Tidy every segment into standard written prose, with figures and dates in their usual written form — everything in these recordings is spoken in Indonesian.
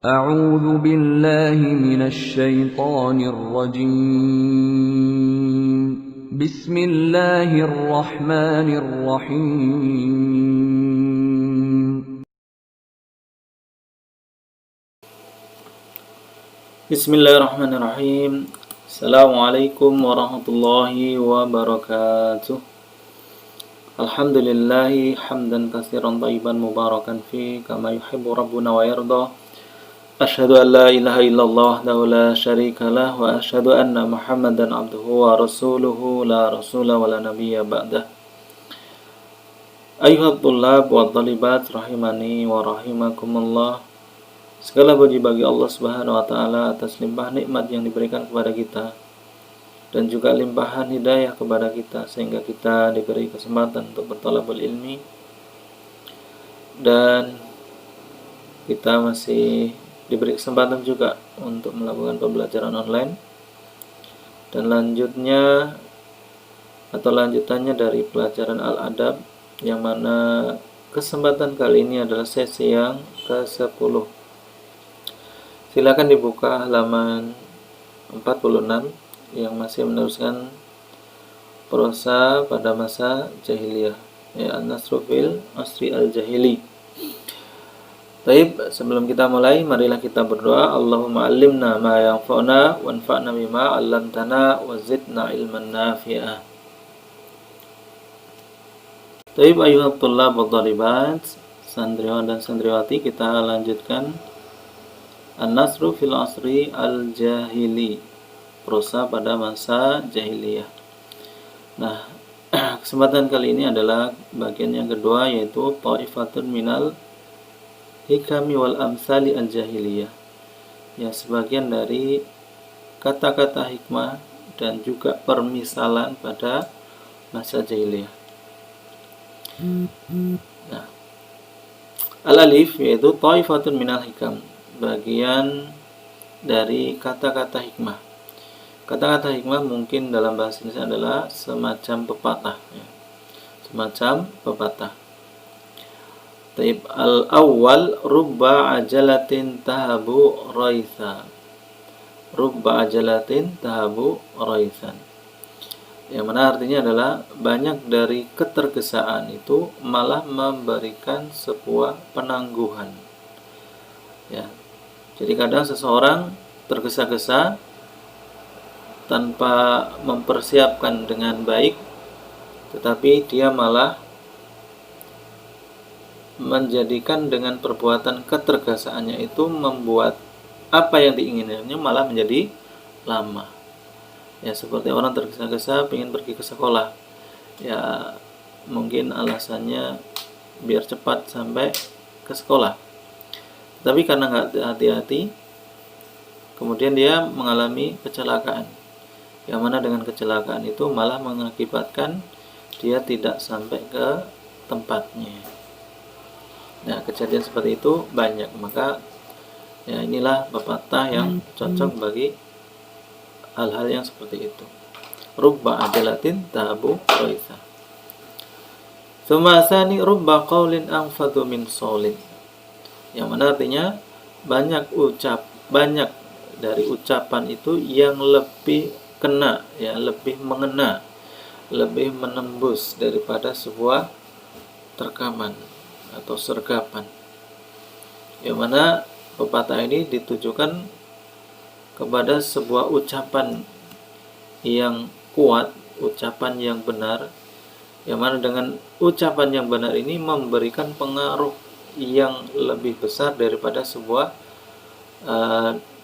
أعوذ بالله من الشيطان الرجيم بسم الله الرحمن الرحيم Bismillahirrahmanirrahim. Assalamualaikum warahmatullahi wabarakatuh. Alhamdulillahi hamdan katsiran thayyiban mubarakan fi kama yuhibbu rabbuna wa yarda. Asyhadu an la ilaha illallah wahdahu la syarikalah wa asyhadu anna Muhammadan abduhu wa rasuluhu la rasula wa la nabiyya ba'dah. Ayyuhat thullab wa thalibat rahimani wa rahimakumullah. Segala puji bagi Allah Subhanahu wa taala atas limpah nikmat yang diberikan kepada kita dan juga limpahan hidayah kepada kita sehingga kita diberi kesempatan untuk berthalabul ilmi dan kita masih diberi kesempatan juga untuk melakukan pembelajaran online. Dan lanjutannya dari pelajaran Al-Adab, yang mana kesempatan kali ini adalah sesi yang ke-10. Silakan dibuka halaman 46 yang masih meneruskan prosa pada masa jahiliyah, ya, An-Nasru fil Asri al-Jahili. Baik, sebelum kita mulai, marilah kita berdoa. Allahumma allimna ma yanfa'una wanfa'na bima 'allamtana wa zidna ilman nafi'a. Baik, ayuhat thullab wa thalibat, santriwan dan santriwati, kita lanjutkan An-Nasru fil Asri al-Jahili, prosa pada masa jahiliyah. Nah, kesempatan kali ini adalah bagian yang kedua, yaitu ta'ifatun minal hikami wal amsali al-jahiliyah, ya, sebagian dari kata-kata hikmah dan juga permisalan pada masa jahiliyah. Nah, al-alif yaitu ta'ifatun minal hikam, bagian dari kata-kata hikmah. Kata-kata hikmah mungkin dalam bahasa Indonesia adalah semacam pepatah, ya. Semacam pepatah. Taib al-awwal rubba ajalatin tahabu raitha. Rubba ajalatin tahabu raithan. Yang mana artinya adalah banyak dari ketergesaan itu malah memberikan sebuah penangguhan. Ya. Jadi kadang seseorang tergesa-gesa tanpa mempersiapkan dengan baik, tetapi dia malah menjadikan dengan perbuatan ketergesaannya itu membuat apa yang diinginkannya malah menjadi lama. Ya, seperti orang tergesa-gesa ingin pergi ke sekolah. Ya, mungkin alasannya biar cepat sampai ke sekolah. Tapi karena nggak hati-hati, kemudian dia mengalami kecelakaan. Yang mana dengan kecelakaan itu malah mengakibatkan dia tidak sampai ke tempatnya. Nah, kejadian seperti itu banyak. Maka ya, inilah pepatah yang cocok bagi hal-hal yang seperti itu. Rubba ajalatin tahabu raitha. Sumasani rubba qaulin anfadhu min solin. Yang mana artinya banyak dari ucapan itu yang lebih kena, ya, lebih mengena, lebih menembus daripada sebuah terkaman atau sergapan. Yang mana pepatah ini ditujukan kepada sebuah ucapan yang kuat, ucapan yang benar, yang mana dengan ucapan yang benar ini memberikan pengaruh yang lebih besar daripada sebuah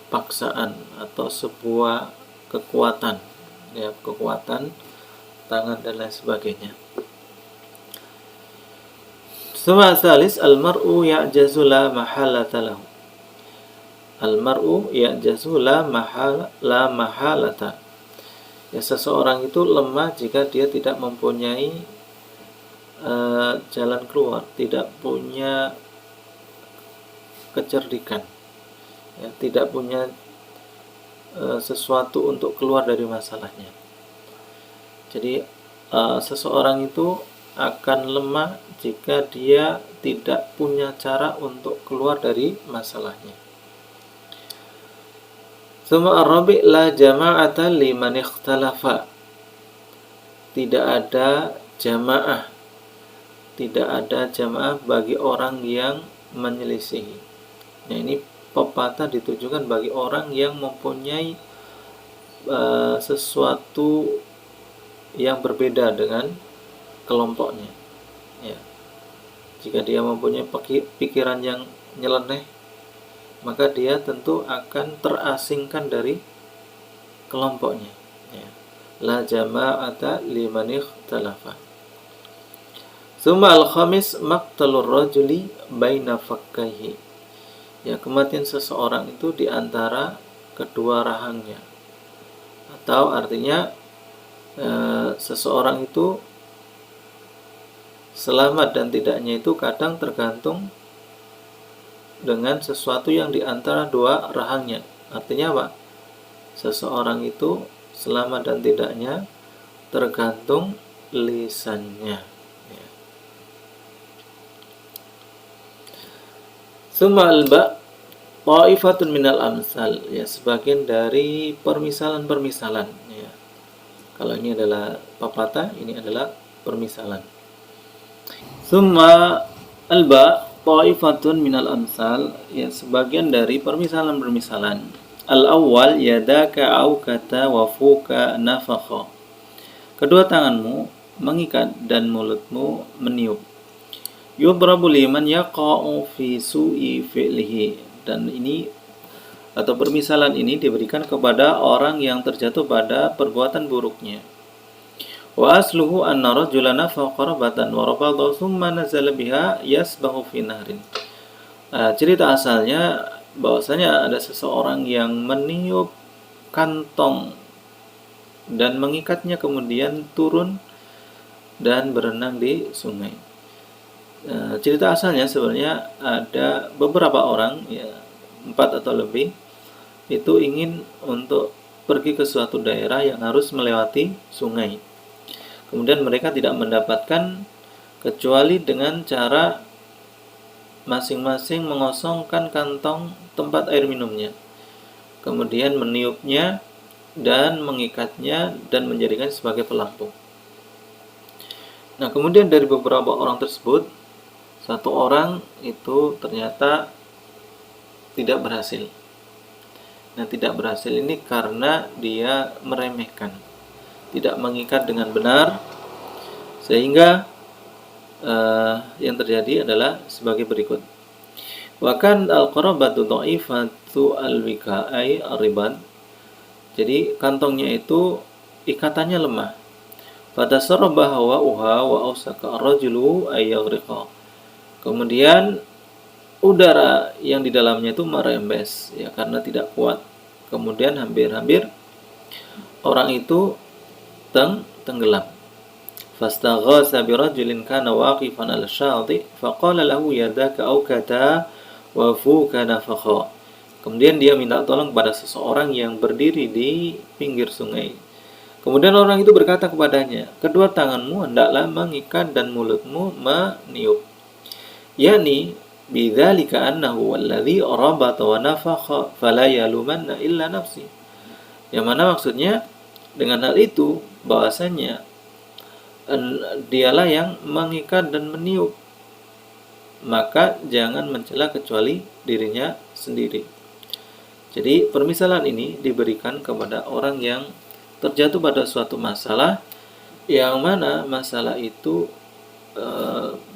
paksaan atau sebuah kekuatan, ya, kekuatan tangan dan lain sebagainya. Salis al-mar'u ya'jazu la mahalata lahu. Al-mar'u ya'jazu la mahalata. Ya, seseorang itu lemah jika dia tidak mempunyai jalan keluar, tidak punya kecerdikan, ya, tidak punya sesuatu untuk keluar dari masalahnya. Jadi seseorang itu akan lemah jika dia tidak punya cara untuk keluar dari masalahnya. Summa ar-rabi' la jama'ata liman ikhtalafa. Tidak ada jamaah. Tidak ada jamaah bagi orang yang menyelisihi. Nah, ini pepatah ditujukan bagi orang yang mempunyai sesuatu yang berbeda dengan kelompoknya. Ya. Jika dia mempunyai pikiran yang nyeleneh, maka dia tentu akan terasingkan dari kelompoknya. Ya. La jama'ata liman ikhtalafa. Summa al-khamis maqtalur rajuli baina fakkaihi. Ya, kematian seseorang itu di antara kedua rahangnya. Atau artinya seseorang itu selamat dan tidaknya itu kadang tergantung dengan sesuatu yang di antara dua rahangnya. Artinya apa? Seseorang itu selamat dan tidaknya tergantung lisannya. Ya. Summa al-ba' ta'ifatun minal amsal, ya, sebagian dari permisalan-permisalan, ya. Kalau ini adalah pepatah, ini adalah permisalan. Summa alba ta'ifatun minal amsal, ya, sebagian dari permisalan-permisalan. Al-awwal yadaka aukata wa fuka nafakha. Kedua tanganmu mengikat dan mulutmu meniup. Yudrabu liman yaqa'u fi su'i fi'lihi. Dan ini atau permisalan ini diberikan kepada orang yang terjatuh pada perbuatan buruknya. Wa asluhu anna rajulan nafaqa rabatan wa rabadha thumma nazala biha yasbahu fi nahrin. Cerita asalnya bahwasanya ada seseorang yang meniup kantong dan mengikatnya, kemudian turun dan berenang di sungai. Cerita asalnya sebenarnya ada beberapa orang, ya, 4 atau lebih, itu ingin untuk pergi ke suatu daerah yang harus melewati sungai. Kemudian mereka tidak mendapatkan kecuali dengan cara masing-masing mengosongkan kantong tempat air minumnya, kemudian meniupnya dan mengikatnya dan menjadikan sebagai pelampung. Nah, kemudian dari beberapa orang tersebut, satu orang itu ternyata tidak berhasil. Nah, tidak berhasil ini karena dia meremehkan, tidak mengikat dengan benar, sehingga yang terjadi adalah sebagai berikut. Wa kan al-qarabatu dha'ifatu al-wika'i ar-ribad. Jadi kantongnya itu ikatannya lemah. Fatasarraba hawa'uha wa awsaka ar-rajulu ay yaghriqa. Kemudian udara yang di dalamnya itu merembes, ya, karena tidak kuat. Kemudian hampir-hampir orang itu tenggelam. Fastaghasa bi rajulin kana waqifan al-syati faqala lahu yadaka aukata wa fuka nafakha. Kemudian dia minta tolong kepada seseorang yang berdiri di pinggir sungai. Kemudian orang itu berkata kepadanya, kedua tanganmu hendaklah mengikat dan mulutmu meniup. Yani bidzalika annahu alladhi rabata wa nafakha fala yalumanna illa nafsi. Yang mana maksudnya dengan hal itu bahwasanya dialah yang mengikat dan meniup, maka jangan mencela kecuali dirinya sendiri. Jadi permisalan ini diberikan kepada orang yang terjatuh pada suatu masalah, yang mana masalah itu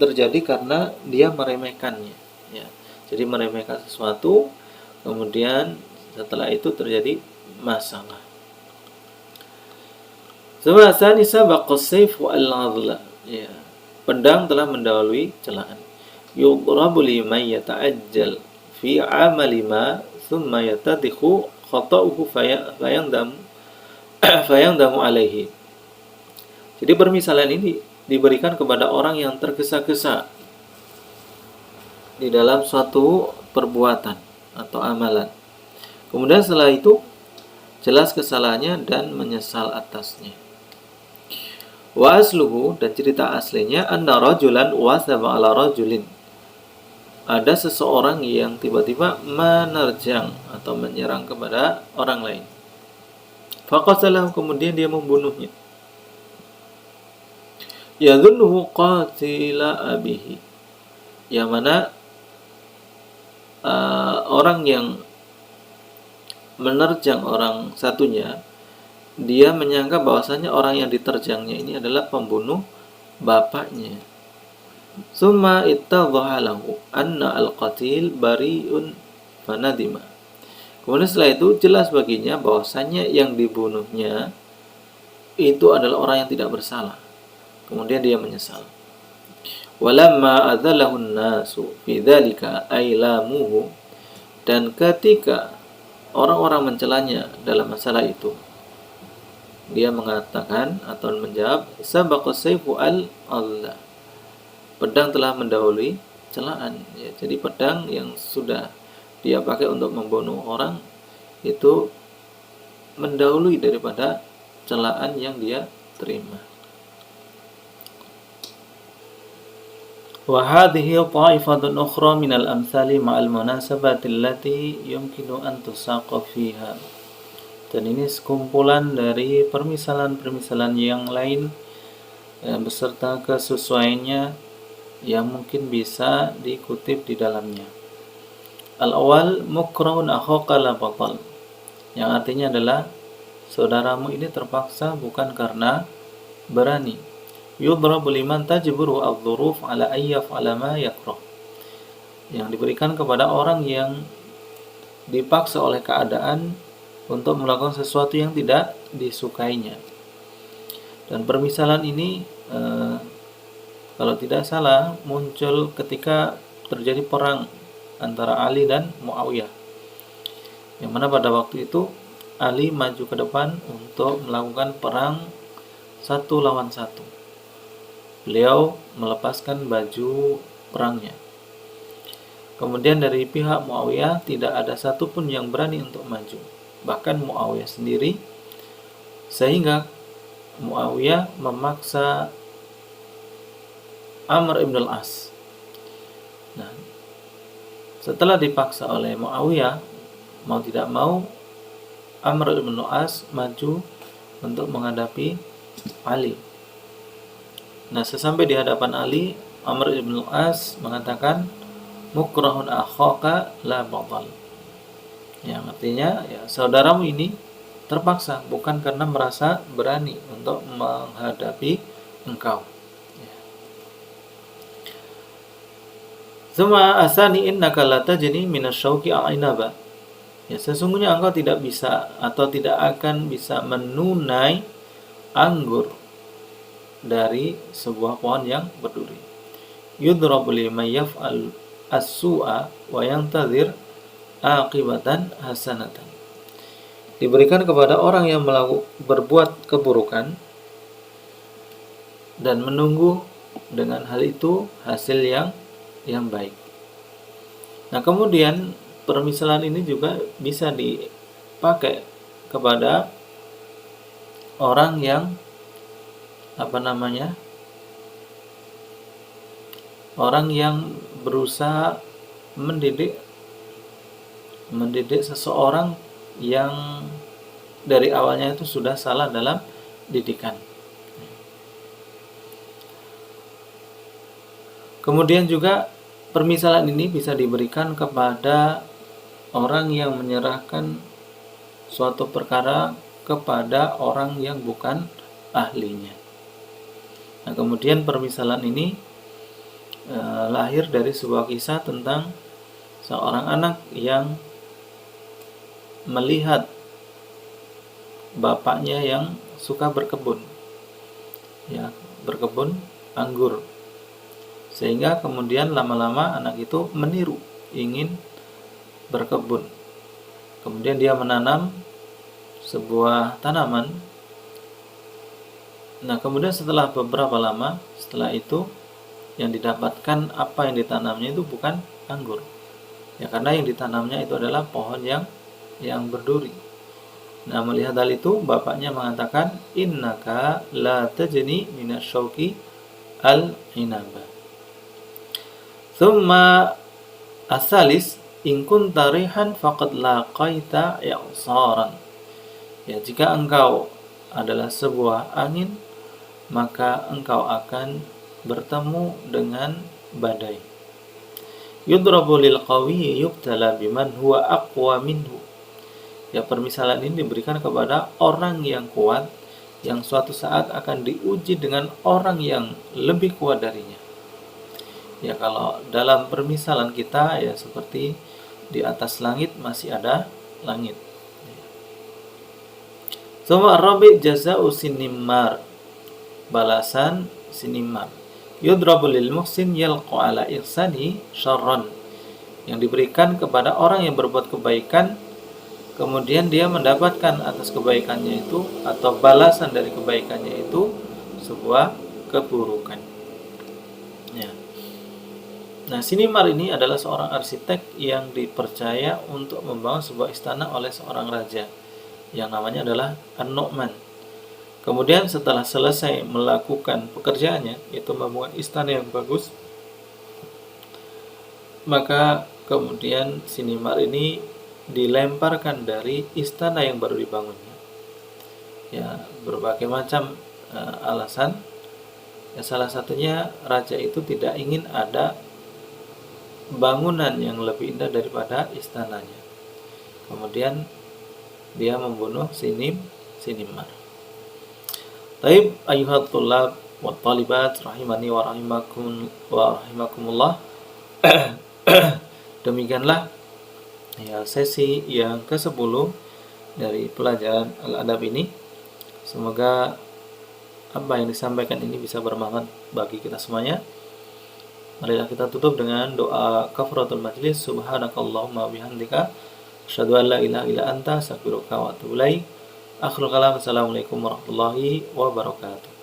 terjadi karena dia meremehkannya, ya. Jadi meremehkan sesuatu, kemudian setelah itu terjadi masalah. Sebasani sabaqas sayf al-'adla, ya. Pedang telah mendahului celaan. Yudrabu liman yata'ajjal fi 'amali ma thumma yatadikhu khata'uhu fayandamu alaihi. Jadi permisalan ini diberikan kepada orang yang tergesa-gesa di dalam suatu perbuatan atau amalan. Kemudian setelah itu jelas kesalahannya dan menyesal atasnya. Wa asluhu, dan cerita aslinya, anna rajulan wasaba ala rajulin. Ada seseorang yang tiba-tiba menerjang atau menyerang kepada orang lain. Faqatalahu, kemudian dia membunuhnya. Yadhunnuhu qatila abihi, yang mana orang yang menerjang orang satunya, dia menyangka bahwasanya orang yang diterjangnya ini adalah pembunuh bapaknya. Summa ittadhaha lahu anna al-qatil bari'un fanadima. Kemudian setelah itu jelas baginya bahwasanya yang dibunuhnya itu adalah orang yang tidak bersalah. Kemudian dia menyesal. Walamma adzalahu an-nasu fi dzalika ailamuhu, dan ketika orang-orang mencelanya dalam masalah itu, dia mengatakan atau menjawab, sabaqa sayfu al-Allah, pedang telah mendahului celaan. Ya, jadi pedang yang sudah dia pakai untuk membunuh orang itu mendahului daripada celaan yang dia terima. Wa hadhihi ta'ifatun ukhra min al-amthali ma'al munasabati allati yumkinu an tusaqa fiha. Dan ini sekumpulan dari permisalan-permisalan yang lain beserta kesesuaiannya yang mungkin bisa dikutip di dalamnya. Al-awwal mukrahun akhaka la batal, yang artinya adalah saudaramu ini terpaksa bukan karena berani. Yudrabu liman tajburu adh-dhuruf ala ayyaf ala ma yakrah, yang diberikan kepada orang yang dipaksa oleh keadaan untuk melakukan sesuatu yang tidak disukainya. Dan permisalan ini kalau tidak salah muncul ketika terjadi perang antara Ali dan Muawiyah, yang mana pada waktu itu Ali maju ke depan untuk melakukan perang 1 lawan 1. Beliau melepaskan baju perangnya. Kemudian dari pihak Muawiyah tidak ada satupun yang berani untuk maju, bahkan Muawiyah sendiri, sehingga Muawiyah memaksa Amr ibn al-As. Nah, setelah dipaksa oleh Muawiyah, mau tidak mau Amr ibn al-As maju untuk menghadapi Ali. Nah, sesampai di hadapan Ali, Amr ibn al-As mengatakan, mukrahun akhaka la batal, yang artinya ya, saudaramu ini terpaksa bukan karena merasa berani untuk menghadapi engkau. Suma asani innaka la tajni minasyauqi a'inaba. Ya, sesungguhnya engkau tidak bisa atau tidak akan bisa menunai anggur dari sebuah pohon yang berduri. Yudrabu liman yaf'al as-su'a wa yantazir aqibatan hasanatan. Diberikan kepada orang yang berbuat keburukan dan menunggu dengan hal itu hasil yang baik. Nah, kemudian permisalan ini juga bisa dipakai kepada orang yang orang yang berusaha mendidik seseorang yang dari awalnya itu sudah salah dalam didikan. Kemudian juga permisalan ini bisa diberikan kepada orang yang menyerahkan suatu perkara kepada orang yang bukan ahlinya. Nah, kemudian permisalan ini lahir dari sebuah kisah tentang seorang anak yang melihat bapaknya yang suka berkebun, ya, berkebun anggur. Sehingga kemudian lama-lama anak itu meniru, ingin berkebun. Kemudian dia menanam sebuah tanaman. Nah, kemudian setelah beberapa lama, setelah itu yang didapatkan apa yang ditanamnya itu bukan anggur. Ya, karena yang ditanamnya itu adalah pohon yang berduri. Nah, melihat hal itu, bapaknya mengatakan, innaka la tajni minasyauqi al-inaba. Thumma asalis In kunta rihan faqad laqaita i'saran. Ya, jika engkau adalah sebuah angin, maka engkau akan bertemu dengan badai. Yudrabu lil qawiyyi yubtala biman huwa aqwa minhu. Ya, permisalan ini diberikan kepada orang yang kuat yang suatu saat akan diuji dengan orang yang lebih kuat darinya. Ya, kalau dalam permisalan kita ya seperti di atas langit masih ada langit. Suma rabi jaza'u sinimar, balasan sinimar. Yudrabu lil muhsin yalqa ala ihsani syarran, yang diberikan kepada orang yang berbuat kebaikan kemudian dia mendapatkan atas kebaikannya itu atau balasan dari kebaikannya itu sebuah keburukan. Ya. Nah, Sinimar ini adalah seorang arsitek yang dipercaya untuk membangun sebuah istana oleh seorang raja yang namanya adalah An-Nu'man. Kemudian setelah selesai melakukan pekerjaannya, yaitu membangun istana yang bagus, maka kemudian Sinimar ini dilemparkan dari istana yang baru dibangunnya. Ya, berbagai macam alasan. Ya, salah satunya raja itu tidak ingin ada bangunan yang lebih indah daripada istananya. Kemudian dia membunuh Sinimar. Taib ayyuhat thullab wa talibat rahimani wa rahimakumullah. Demikianlah ya sesi yang ke-10 dari pelajaran Al-Adab ini. Semoga apa yang disampaikan ini bisa bermanfaat bagi kita semuanya. Marilah kita tutup dengan doa kafaratul majlis. Subhanakallahumma bihamdika asyhadu an la ilaha illa anta astaghfiruka wa atubu ilaik. Akhirul kalam. Assalamualaikum warahmatullahi wabarakatuh.